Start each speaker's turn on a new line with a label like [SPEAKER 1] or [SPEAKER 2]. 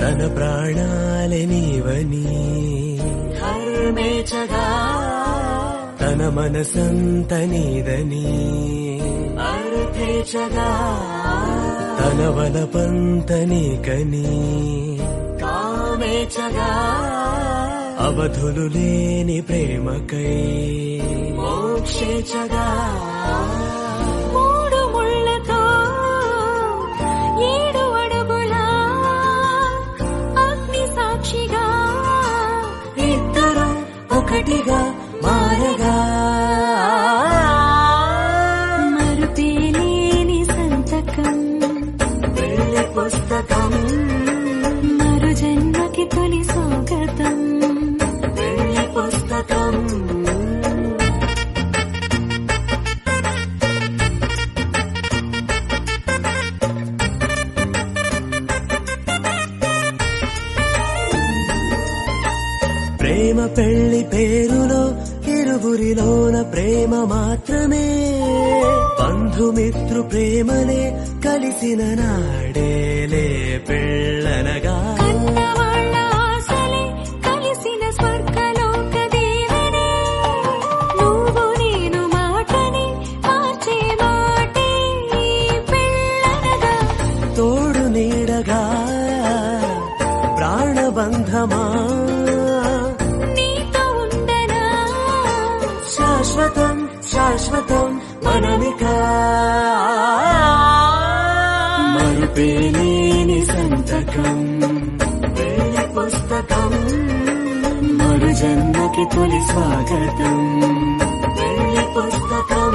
[SPEAKER 1] తన ప్రాణాలే నీవని హర్మేచగా తన మనసంత నీదని అర్థేచగా తన వలపంత నీకని కామేచగా అవధులు లేని ప్రేమకై మోక్షేచగా
[SPEAKER 2] మూడు ముళ్ళతో 7 అడుగుల అగ్ని సాక్షిగా
[SPEAKER 1] ఇద్దరు ఒకటిగా మారగా
[SPEAKER 2] మరుపేలేని సంతకం
[SPEAKER 1] పెళ్లి పుస్తకం
[SPEAKER 2] మరు జన్మకి తొలి స్వాగతం
[SPEAKER 1] పెళ్లి పుస్తకం ప్రేమ పెళ్లి పేరులో ఇరువురిలోన ప్రేమ మాత్రమే బంధుమిత్రు ప్రేమలే కలిసిన నాడేలే పెళ్ళనగా
[SPEAKER 2] కన్నవాళ్ళ ఆశలే కలిసిన స్వర్గలోక దేవనే నువ్వు నేను మాటని మార్చే మాటే పెళ్ళనగా
[SPEAKER 1] తోడు నీడగా ప్రాణబంధమా
[SPEAKER 2] నీతో ఉండనా
[SPEAKER 1] శాశ్వతం శాశ్వతం మనమికా మరుపేలేని సంతకం పెళ్లి పుస్తకం మరు జన్మకి తొలి స్వాగతం పెళ్లి పుస్తకం